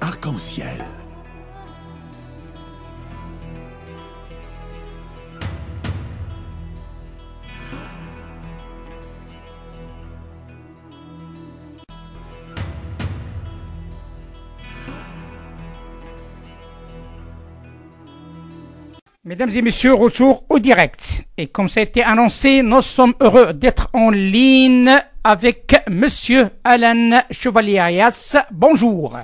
arc-en-ciel. Mesdames et messieurs, retour au direct. Et comme ça a été annoncé, nous sommes heureux d'être en ligne avec monsieur Alain Chevalier-Arias. Bonjour.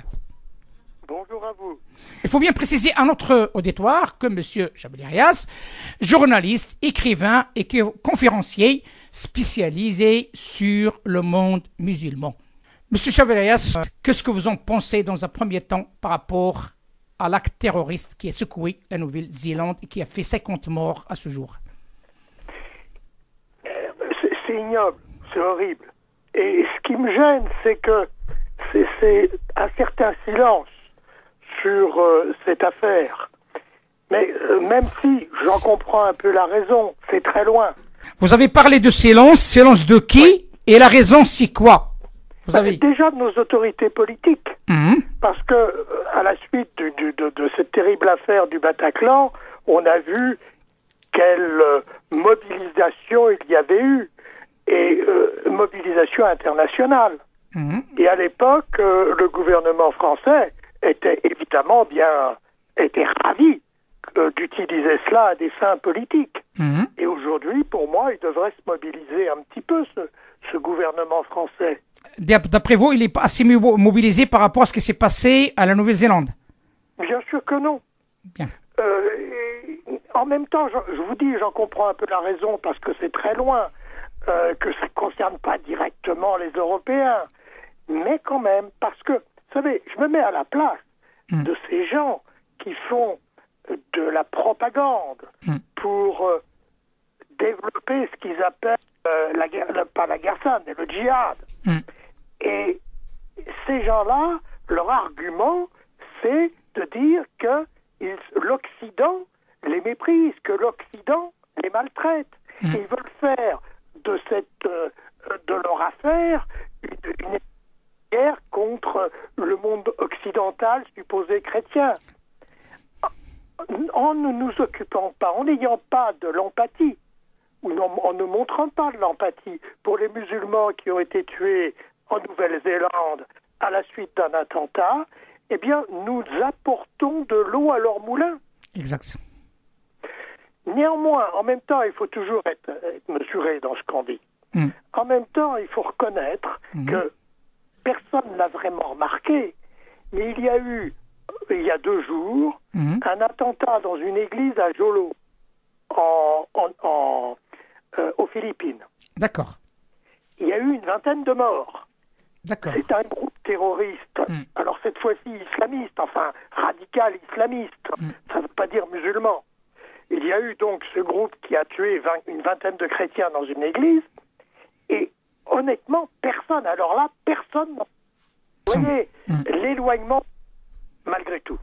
Bonjour à vous. Il faut bien préciser à notre auditoire que monsieur Chevalier-Arias, journaliste, écrivain et conférencier spécialisé sur le monde musulman. Monsieur Chevalier-Arias, qu'est-ce que vous en pensez dans un premier temps par rapport à l'acte terroriste qui a secoué la Nouvelle-Zélande et qui a fait 50 morts à ce jour? C'est ignoble, c'est horrible. Et ce qui me gêne, c'est que c'est un certain silence sur cette affaire. Mais même si j'en comprends un peu la raison, c'est très loin. Vous avez parlé de silence, silence de qui? Oui. Et la raison, c'est quoi? Vous avez... Déjà de nos autorités politiques. Parce que à la suite de cette terrible affaire du Bataclan, on a vu quelle mobilisation il y avait eu, et mobilisation internationale. Et à l'époque, le gouvernement français était évidemment était ravi d'utiliser cela à des fins politiques. Et aujourd'hui, pour moi, il devrait se mobiliser un petit peu, ce gouvernement français. D'après vous, il n'est pas assez mobilisé par rapport à ce qui s'est passé à la Nouvelle-Zélande? Bien sûr que non. Bien. En même temps, je vous dis, j'en comprends un peu la raison, parce que c'est très loin, que ça ne concerne pas directement les Européens. Mais quand même, parce que, vous savez, je me mets à la place de ces gens qui font de la propagande pour développer ce qu'ils appellent pas la guerre sainte, mais le djihad. Et ces gens-là, leur argument, c'est de dire que l'Occident les méprise, que l'Occident les maltraite. Ils veulent faire de leur affaire une guerre contre le monde occidental supposé chrétien. En ne nous occupant pas, en n'ayant pas de l'empathie, ou en ne montrant pas de l'empathie pour les musulmans qui ont été tués en Nouvelle-Zélande à la suite d'un attentat, eh bien, nous apportons de l'eau à leur moulin. Exact. Néanmoins, en même temps, il faut toujours être mesuré dans ce qu'on dit. En même temps, il faut reconnaître que personne ne l'a vraiment remarqué, mais il y a eu, il y a 2 jours, un attentat dans une église à Jolo, aux Philippines. D'accord. Il y a eu une 20aine de morts. D'accord. C'est un groupe terroriste. Alors cette fois-ci islamiste, enfin radical islamiste. Ça ne veut pas dire musulman. Il y a eu donc ce groupe qui a tué une 20aine de chrétiens dans une église. Et honnêtement, personne, alors là, personne n'a... Vous voyez, l'éloignement, malgré tout.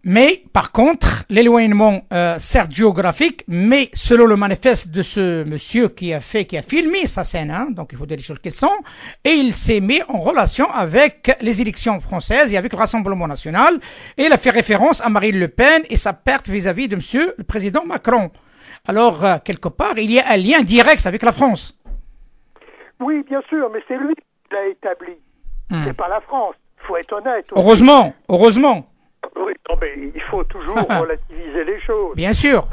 Mais, par contre, l'éloignement, certes géographique, mais selon le manifeste de ce monsieur qui a filmé sa scène, donc il faut dire les choses qu'elles sont, et il s'est mis en relation avec les élections françaises et avec le Rassemblement national, et il a fait référence à Marine Le Pen et sa perte vis-à-vis de monsieur le président Macron. Alors, quelque part, il y a un lien direct avec la France. Oui, bien sûr, mais c'est lui qui l'a établi. C'est pas la France, il faut être honnête. Heureusement. Oui, non, mais il faut toujours relativiser les choses. Bien sûr.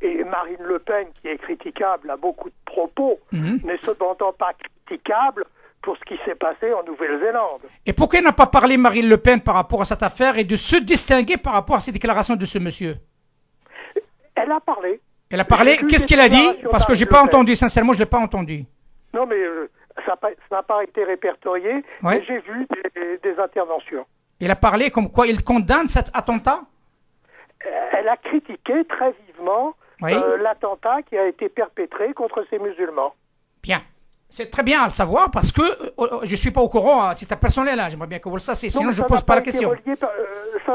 Et Marine Le Pen, qui est critiquable à beaucoup de propos, n'est cependant pas critiquable pour ce qui s'est passé en Nouvelle-Zélande. Et pourquoi n'a pas parlé Marine Le Pen par rapport à cette affaire et de se distinguer par rapport à ces déclarations de ce monsieur? Elle a parlé. Elle a parlé. Qu'est-ce qu'elle a dit? Parce que j'ai pas entendu, sincèrement, je l'ai pas entendu. Non, mais ça n'a pas été répertorié, mais j'ai vu des interventions. Il a parlé comme quoi il condamne cet attentat? Elle a critiqué très vivement l'attentat qui a été perpétré contre ces musulmans. Bien. C'est très bien à le savoir parce que je ne suis pas au courant à titre personnel. J'aimerais bien que vous le sachiez, sinon je ne pose pas la question. Ça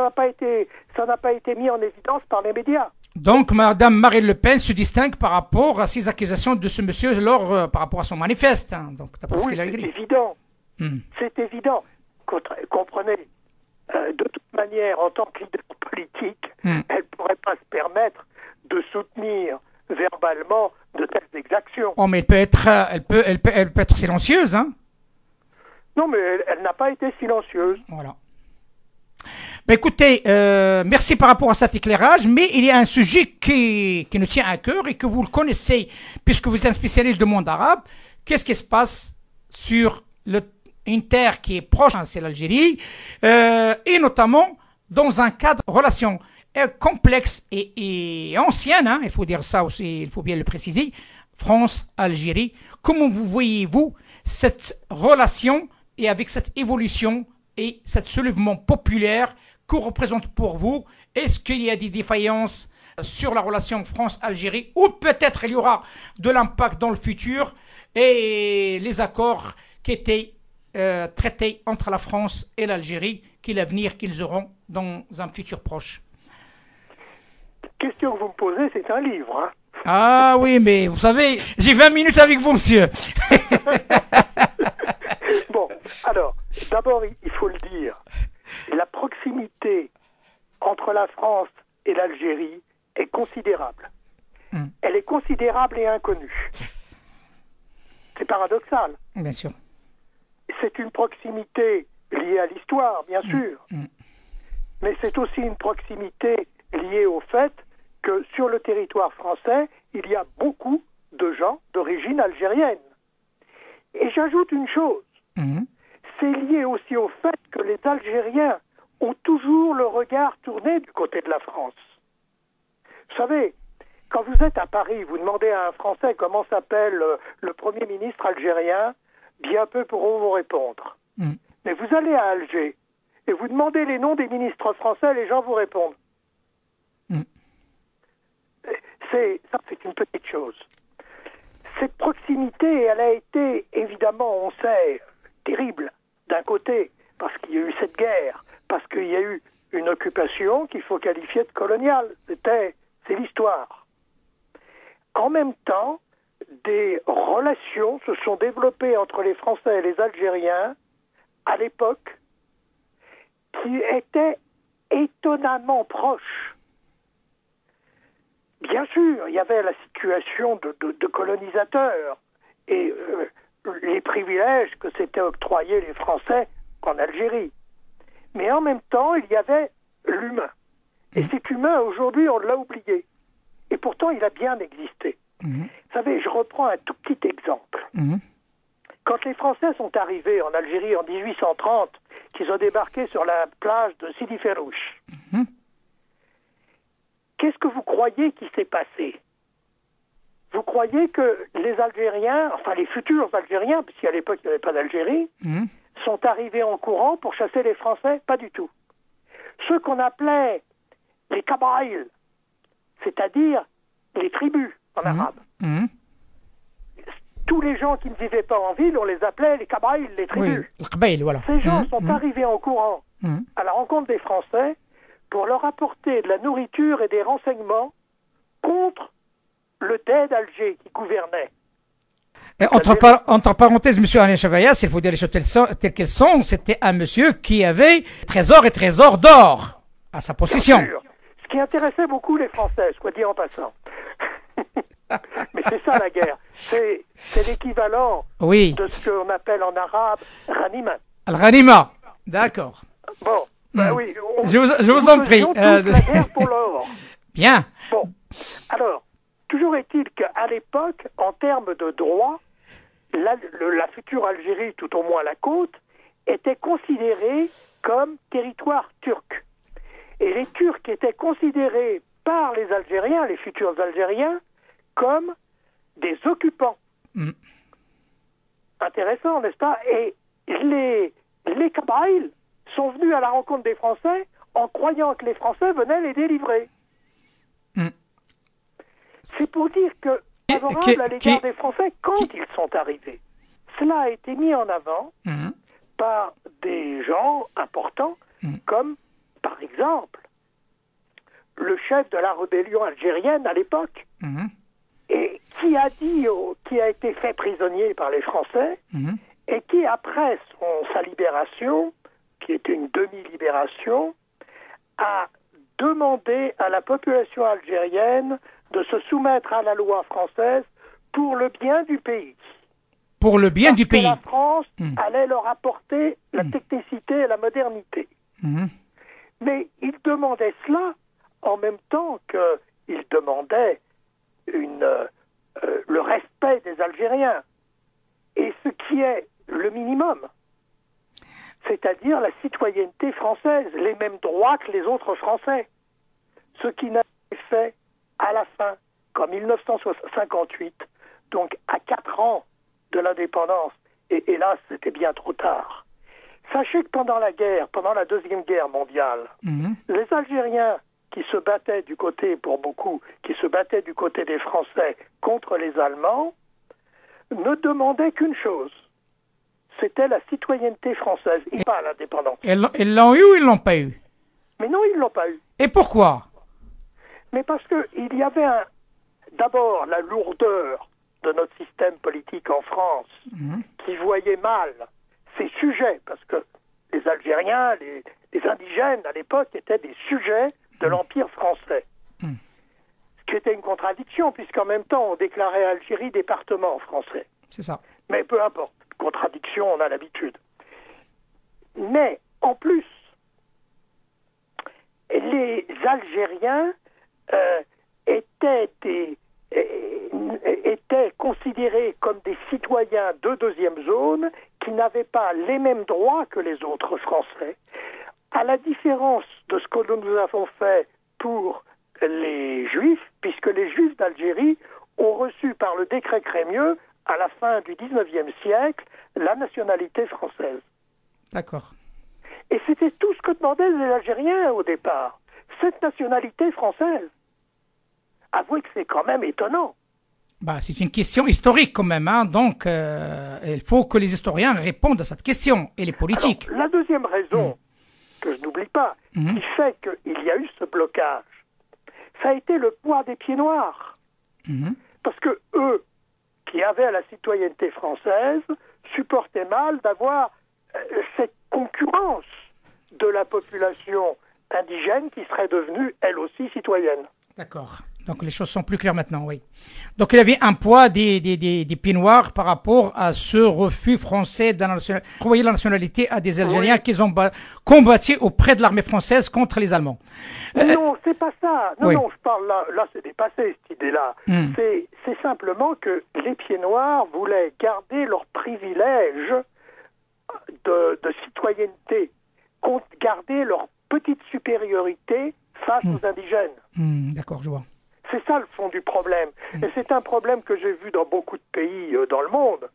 n'a pas été mis en évidence par les médias. Donc, Madame Marine Le Pen se distingue par rapport à ces accusations de ce monsieur par rapport à son manifeste. Donc, d'après ce qu'il a écrit. C'est évident. C'est évident. Comprenez, de toute manière, en tant que leader politique, elle ne pourrait pas se permettre de soutenir verbalement de telles exactions. Oh, mais elle peut être silencieuse, hein. Non, mais elle n'a pas été silencieuse. Voilà. Ben écoutez, merci par rapport à cet éclairage, mais il y a un sujet qui nous tient à cœur et que vous le connaissez, puisque vous êtes un spécialiste du monde arabe. Qu'est-ce qui se passe sur une terre qui est proche, c'est l'Algérie, et notamment dans un cadre de relation complexe et ancienne, hein, il faut dire ça aussi, il faut bien le préciser, France-Algérie. Comment vous voyez-vous cette relation et avec cette évolution et ce soulèvement populaire que représente pour vous? Est-ce qu'il y a des défaillances sur la relation France-Algérie ou peut-être il y aura de l'impact dans le futur et les accords qui étaient traités entre la France et l'Algérie, quel avenir qu'ils auront dans un futur proche? La question que vous me posez, c'est un livre. Hein. Ah oui, mais vous savez, j'ai 20 minutes avec vous, monsieur. Bon, alors, d'abord, il faut le dire, la proximité entre la France et l'Algérie est considérable. Elle est considérable et inconnue. C'est paradoxal. Bien sûr. C'est une proximité liée à l'histoire, bien sûr. Mais c'est aussi une proximité liée au fait que sur le territoire français, il y a beaucoup de gens d'origine algérienne. Et j'ajoute une chose. C'est lié aussi au fait que les Algériens ont toujours le regard tourné du côté de la France. Vous savez, quand vous êtes à Paris, vous demandez à un Français comment s'appelle le Premier ministre algérien, bien peu pourront vous répondre. Mais vous allez à Alger et vous demandez les noms des ministres français, les gens vous répondent. Ça, c'est une petite chose. Cette proximité, elle a été, évidemment, on sait, terrible, d'un côté, parce qu'il y a eu cette guerre, parce qu'il y a eu une occupation qu'il faut qualifier de coloniale. C'est l'histoire. En même temps, des relations se sont développées entre les Français et les Algériens, à l'époque, qui étaient étonnamment proches. Bien sûr, il y avait la situation de colonisateurs et les privilèges que s'étaient octroyés les Français en Algérie. Mais en même temps, il y avait l'humain. Et cet humain, aujourd'hui, on l'a oublié. Et pourtant, il a bien existé. Vous savez, je reprends un tout petit exemple. Quand les Français sont arrivés en Algérie en 1830, qu'ils ont débarqué sur la plage de Sidi Ferrouche, qu'est-ce que vous croyez qui s'est passé? Vous croyez que les Algériens, enfin les futurs Algériens, puisqu'à l'époque il n'y avait pas d'Algérie, sont arrivés en courant pour chasser les Français? Pas du tout. Ceux qu'on appelait les Kabaïl, c'est-à-dire les tribus en arabe. Tous les gens qui ne vivaient pas en ville, on les appelait les Kabaïl, les tribus. Oui, voilà. Ces gens sont arrivés en courant à la rencontre des Français pour leur apporter de la nourriture et des renseignements contre le Dey d'Alger qui gouvernait. Entre parenthèses, monsieur Alain Chavayas, il faut dire les choses telles qu'elles sont, c'était un monsieur qui avait trésor et trésor d'or à sa possession. Ce qui intéressait beaucoup les Français, soit dit en passant. Mais c'est ça la guerre. C'est l'équivalent de ce qu'on appelle en arabe Ghanima. Al-Ghanima, d'accord. Bon, ben oui. Je vous en prie. La guerre pour l'or. Bien. Bon, alors, toujours est-il qu'à l'époque, en termes de droit, la future Algérie, tout au moins la côte, était considérée comme territoire turc. Et les Turcs étaient considérés par les Algériens, les futurs Algériens, comme des occupants. Intéressant, n'est-ce pas? Et les Kabaïl sont venus à la rencontre des Français en croyant que les Français venaient les délivrer. C'est pour dire que, favorable à l'égard des Français, quand ils sont arrivés, cela a été mis en avant par des gens importants, comme, par exemple, le chef de la rébellion algérienne à l'époque, et qui a été fait prisonnier par les Français, et qui, après sa libération, qui était une demi-libération, a demandé à la population algérienne de se soumettre à la loi française pour le bien du pays. Pour le bien du pays. Parce que la France allait leur apporter la technicité et la modernité. Mais ils demandaient cela en même temps qu'ils demandaient le respect des Algériens. Et ce qui est le minimum, c'est-à-dire la citoyenneté française, les mêmes droits que les autres Français. Ce qui n'a été fait à la fin qu'en 1958, donc à 4 ans de l'indépendance, et hélas, c'était bien trop tard. Sachez que pendant la guerre, pendant la Deuxième Guerre mondiale, les Algériens qui se battaient du côté, pour beaucoup, qui se battaient du côté des Français contre les Allemands, ne demandaient qu'une chose, c'était la citoyenneté française, et pas l'indépendance. Ils l'ont eu ou ils l'ont pas eu? Mais non, ils ne l'ont pas eu. Et pourquoi? Mais parce qu'il y avait d'abord la lourdeur de notre système politique en France, qui voyait mal ces sujets, parce que les Algériens, les indigènes à l'époque étaient des sujets de l'Empire français. Ce qui était une contradiction, puisqu'en même temps on déclarait Algérie département français. C'est ça. Mais peu importe, contradiction, on a l'habitude. Mais en plus, les Algériens étaient considérés comme des citoyens de deuxième zone qui n'avaient pas les mêmes droits que les autres Français, à la différence de ce que nous avons fait pour les Juifs, puisque les Juifs d'Algérie ont reçu par le décret Crémieux, à la fin du XIXe siècle, la nationalité française. D'accord. Et c'était tout ce que demandaient les Algériens au départ, cette nationalité française. Avouez que c'est quand même étonnant. Bah, c'est une question historique quand même, hein. Donc il faut que les historiens répondent à cette question, et les politiques. Alors, la deuxième raison, que je n'oublie pas, qui fait qu'il y a eu ce blocage, ça a été le poids des pieds noirs. Parce que eux, qui avaient la citoyenneté française, supportaient mal d'avoir cette concurrence de la population indigène qui serait devenue, elle aussi, citoyenne. D'accord. Donc les choses sont plus claires maintenant, oui. Donc il y avait un poids des pieds noirs par rapport à ce refus français d'envoyer la nationalité à des Algériens qui ont combattu auprès de l'armée française contre les Allemands. Non, c'est pas ça. Non, je parle là c'est dépassé cette idée-là. C'est simplement que les pieds noirs voulaient garder leur privilège de citoyenneté, garder leur petite supériorité face aux indigènes. D'accord, je vois. C'est ça le fond du problème. Et c'est un problème que j'ai vu dans beaucoup de pays dans le monde,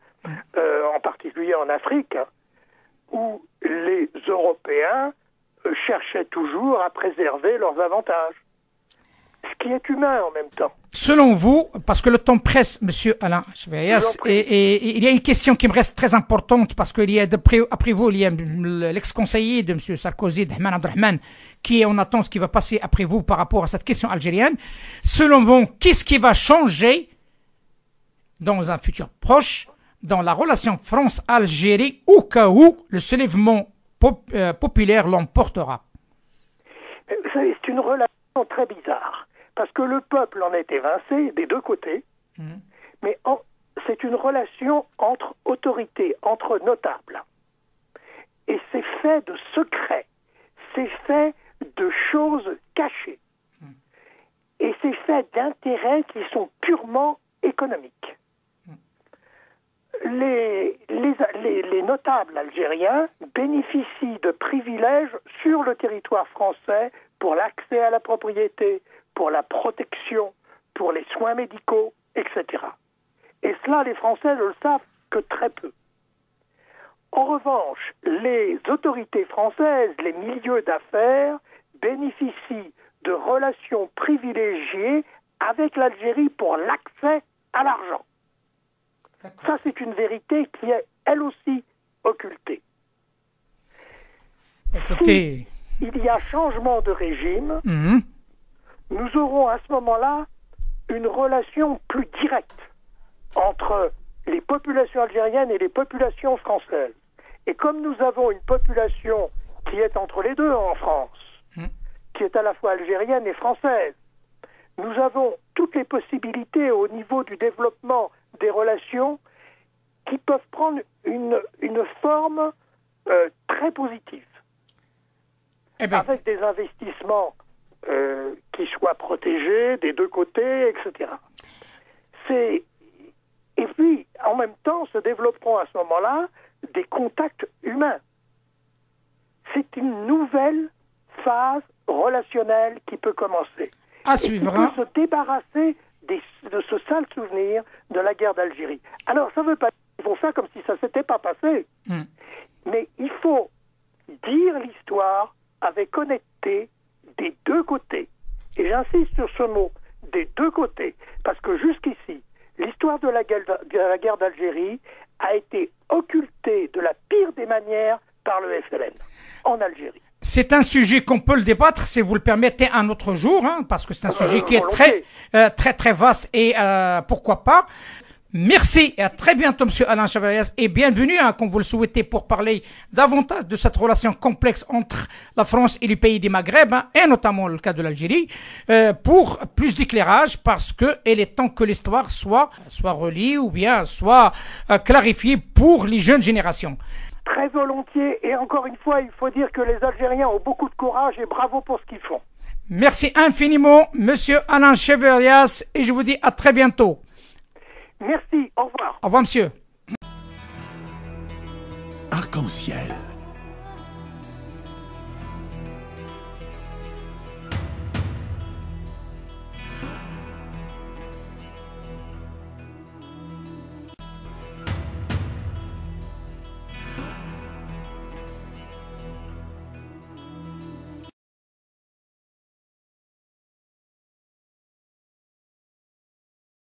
en particulier en Afrique, où les Européens cherchaient toujours à préserver leurs avantages. Ce qui est humain en même temps. Selon vous, parce que le temps presse, Monsieur Alain Chevalias, et il y a une question qui me reste très importante, parce qu'il y a, après vous, il y a l'ex-conseiller de Monsieur Sarkozy, Dahman Abdelrahman, qui est en attente ce qui va passer après vous par rapport à cette question algérienne. Selon vous, qu'est-ce qui va changer dans un futur proche dans la relation France-Algérie au cas où le soulèvement populaire l'emportera? C'est une relation très bizarre. Parce que le peuple en est évincé des deux côtés, mais c'est une relation entre autorités, entre notables. Et c'est fait de secrets, c'est fait de choses cachées. Et c'est fait d'intérêts qui sont purement économiques. Les notables algériens bénéficient de privilèges sur le territoire français pour l'accès à la propriété, pour la protection, pour les soins médicaux, etc. Et cela, les Français ne le savent que très peu. En revanche, les autorités françaises, les milieux d'affaires, bénéficient de relations privilégiées avec l'Algérie pour l'accès à l'argent. Ça, c'est une vérité qui est, elle aussi, occultée. Écoutez... Si il y a changement de régime, nous aurons à ce moment-là une relation plus directe entre les populations algériennes et les populations françaises. Et comme nous avons une population qui est entre les deux en France, qui est à la fois algérienne et française. Nous avons toutes les possibilités au niveau du développement des relations qui peuvent prendre une forme très positive. Eh ben, avec des investissements qui soient protégés des deux côtés, etc. Et puis, en même temps, se développeront à ce moment-là des contacts humains. C'est une nouvelle phase relationnelle qui peut commencer. À Et suivre. qui peut se débarrasser de ce sale souvenir de la guerre d'Algérie. Alors, ça ne veut pas dire qu'il faut faire comme si ça ne s'était pas passé. Mais il faut dire l'histoire avec honnêteté des deux côtés. Et j'insiste sur ce mot, des deux côtés, parce que jusqu'ici, l'histoire de la guerre d'Algérie a été occultée de la pire des manières par le FLN en Algérie. C'est un sujet qu'on peut le débattre, si vous le permettez, un autre jour, hein, parce que c'est un sujet qui est très vaste et pourquoi pas. Merci et à très bientôt, Monsieur Alain Chevalier, et bienvenue, hein, comme vous le souhaitez, pour parler davantage de cette relation complexe entre la France et les pays du Maghreb, hein, et notamment le cas de l'Algérie, pour plus d'éclairage, parce que il est temps que l'histoire soit relie ou bien soit clarifiée pour les jeunes générations. Très volontiers, et encore une fois, il faut dire que les Algériens ont beaucoup de courage et bravo pour ce qu'ils font. Merci infiniment, Monsieur Alain Chevalier, et je vous dis à très bientôt. Merci, au revoir. Au revoir, monsieur. Arc-en-ciel.